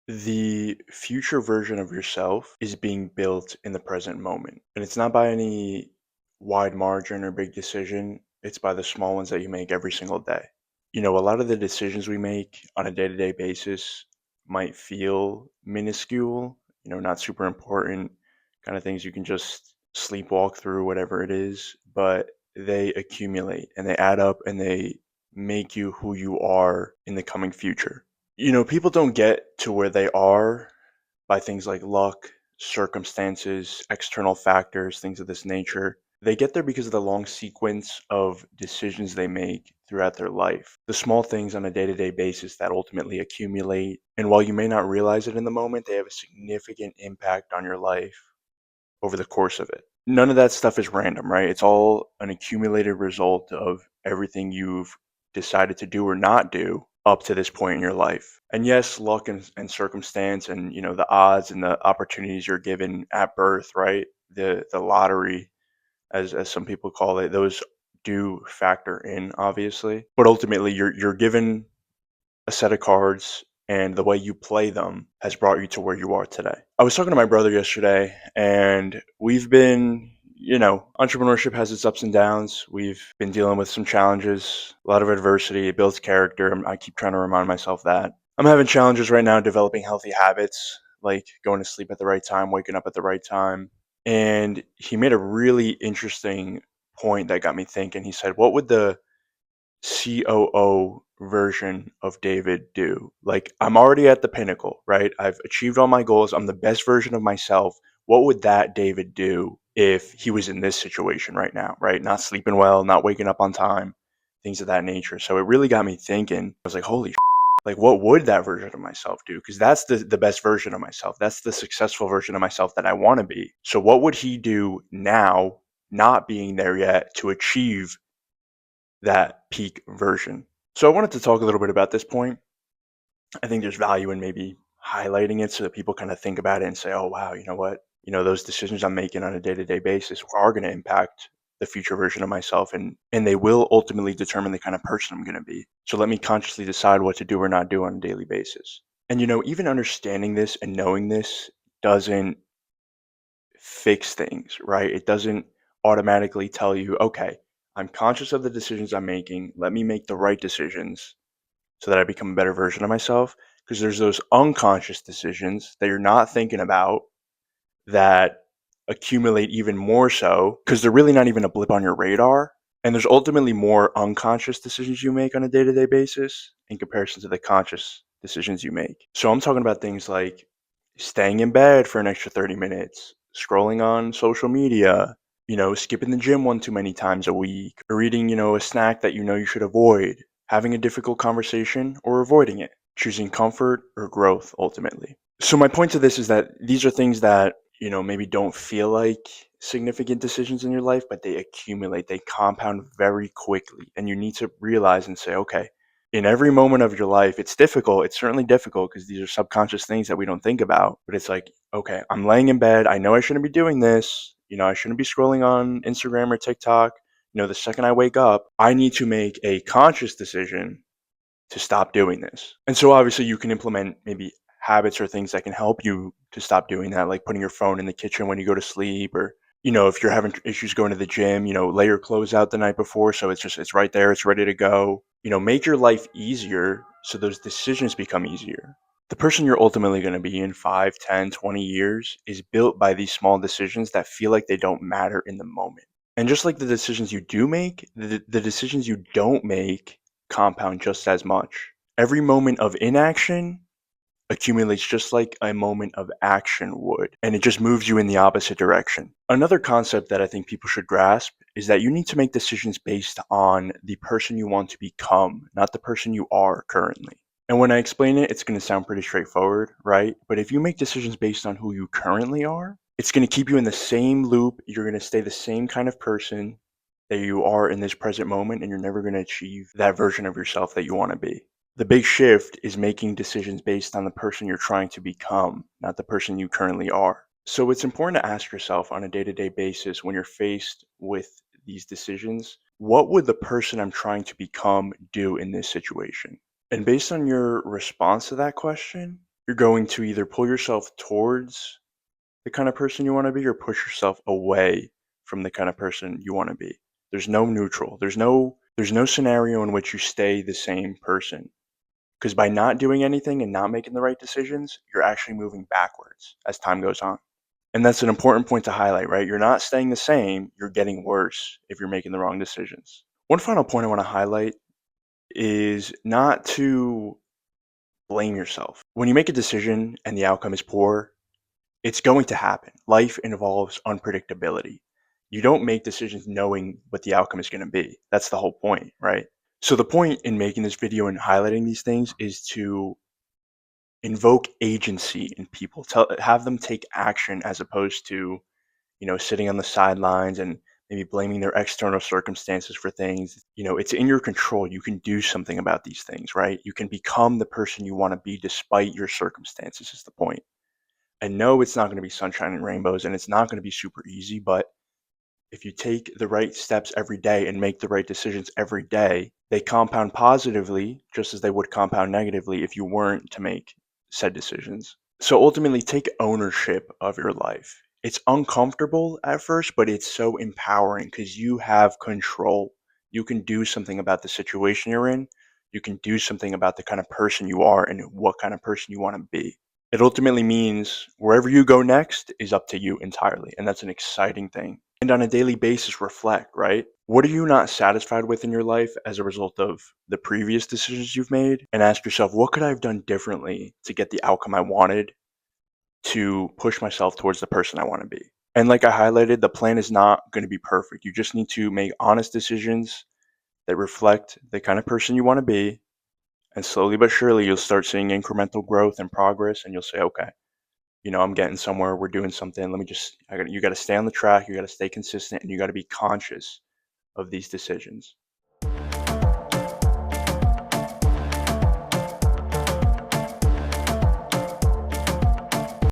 The future version of yourself is being built in the present moment. And it's not by any wide margin or big decision, it's by the small ones that you make every single day. A lot of the decisions we make on a day to day basis might feel minuscule, not super important, kind of things you can just sleepwalk through, whatever it is, but they accumulate and they add up and they make you who you are in the coming future. People don't get to where they are by things like luck, circumstances, external factors, things of this nature. They get there because of the long sequence of decisions they make throughout their life. The small things on a day to day basis that ultimately accumulate. And while you may not realize it in the moment, they have a significant impact on your life over the course of it. None of that stuff is random, right? It's all an accumulated result of everything you've decided to do or not do up to this point in your life. And yes, luck and circumstance and the odds and the opportunities you're given at birth, right? The lottery, as some people call it, those do factor in, obviously. But ultimately you're given a set of cards and the way you play them has brought you to where you are today. I was talking to my brother yesterday and we've been, entrepreneurship has its ups and downs. We've been dealing with some challenges, a lot of adversity. It builds character. I keep trying to remind myself that. I'm having challenges right now developing healthy habits, like going to sleep at the right time, waking up at the right time. And he made a really interesting point that got me thinking. He said, what would the COO version of David do? Like, I'm already at the pinnacle, right? I've achieved all my goals. I'm the best version of myself. What would that David do if he was in this situation right now, right? Not sleeping well, not waking up on time, things of that nature. So it really got me thinking. I was like, holy, like, what would that version of myself do? Because that's the best version of myself. That's the successful version of myself that I want to be. So what would he do now, not being there yet, to achieve that peak version? So I wanted to talk a little bit about this point. I think there's value in maybe highlighting it so that people kind of think about it and say, oh, wow, you know what? Those decisions I'm making on a day to day basis are going to impact the future version of myself and they will ultimately determine the kind of person I'm going to be. So let me consciously decide what to do or not do on a daily basis. And, even understanding this and knowing this doesn't fix things, right? It doesn't automatically tell you, okay, I'm conscious of the decisions I'm making. Let me make the right decisions so that I become a better version of myself. Because there's those unconscious decisions that you're not thinking about that accumulate even more so because they're really not even a blip on your radar. And there's ultimately more unconscious decisions you make on a day to day basis in comparison to the conscious decisions you make. So I'm talking about things like staying in bed for an extra 30 minutes, scrolling on social media, skipping the gym one too many times a week, or eating, a snack that you should avoid, having a difficult conversation or avoiding it, choosing comfort or growth ultimately. So my point to this is that these are things that, maybe don't feel like significant decisions in your life, but they accumulate, they compound very quickly. And you need to realize and say, okay, in every moment of your life, it's difficult. It's certainly difficult because these are subconscious things that we don't think about. But it's like, okay, I'm laying in bed. I know I shouldn't be doing this. I shouldn't be scrolling on Instagram or TikTok. The second I wake up, I need to make a conscious decision to stop doing this. And so obviously you can implement maybe habits or things that can help you to stop doing that, like putting your phone in the kitchen when you go to sleep, or if you're having issues going to the gym, lay your clothes out the night before so it's right there, it's ready to go. Make your life easier so those decisions become easier. The person you're ultimately going to be in 5, 10, 20 years is built by these small decisions that feel like they don't matter in the moment. And just like the decisions you do make, the decisions you don't make compound just as much. Every moment of inaction accumulates just like a moment of action would, and it just moves you in the opposite direction. Another concept that I think people should grasp is that you need to make decisions based on the person you want to become, not the person you are currently. And when I explain it, it's going to sound pretty straightforward, right? But if you make decisions based on who you currently are, it's going to keep you in the same loop. You're going to stay the same kind of person that you are in this present moment, and you're never going to achieve that version of yourself that you want to be. The big shift is making decisions based on the person you're trying to become, not the person you currently are. So it's important to ask yourself on a day to day basis when you're faced with these decisions, what would the person I'm trying to become do in this situation? And based on your response to that question, you're going to either pull yourself towards the kind of person you want to be or push yourself away from the kind of person you want to be. There's no neutral. There's no scenario in which you stay the same person. Because by not doing anything and not making the right decisions, you're actually moving backwards as time goes on. And that's an important point to highlight, right? You're not staying the same, you're getting worse if you're making the wrong decisions. One final point I want to highlight is not to blame yourself. When you make a decision and the outcome is poor, it's going to happen. Life involves unpredictability. You don't make decisions knowing what the outcome is going to be. That's the whole point, right? So the point in making this video and highlighting these things is to invoke agency in people, have them take action as opposed to, sitting on the sidelines and maybe blaming their external circumstances for things. It's in your control. You can do something about these things, right? You can become the person you want to be despite your circumstances, is the point. And no, it's not going to be sunshine and rainbows and it's not going to be super easy, but if you take the right steps every day and make the right decisions every day, they compound positively just as they would compound negatively if you weren't to make said decisions. So ultimately, take ownership of your life. It's uncomfortable at first, but it's so empowering because you have control. You can do something about the situation you're in. You can do something about the kind of person you are and what kind of person you want to be. It ultimately means wherever you go next is up to you entirely. And that's an exciting thing. And on a daily basis, reflect, right? What are you not satisfied with in your life as a result of the previous decisions you've made? And ask yourself, what could I have done differently to get the outcome I wanted, to push myself towards the person I want to be? And like I highlighted, the plan is not going to be perfect. You just need to make honest decisions that reflect the kind of person you want to be. And slowly but surely, you'll start seeing incremental growth and progress, and you'll say, okay, I'm getting somewhere. We're doing something. You got to stay on the track. You got to stay consistent and you got to be conscious of these decisions.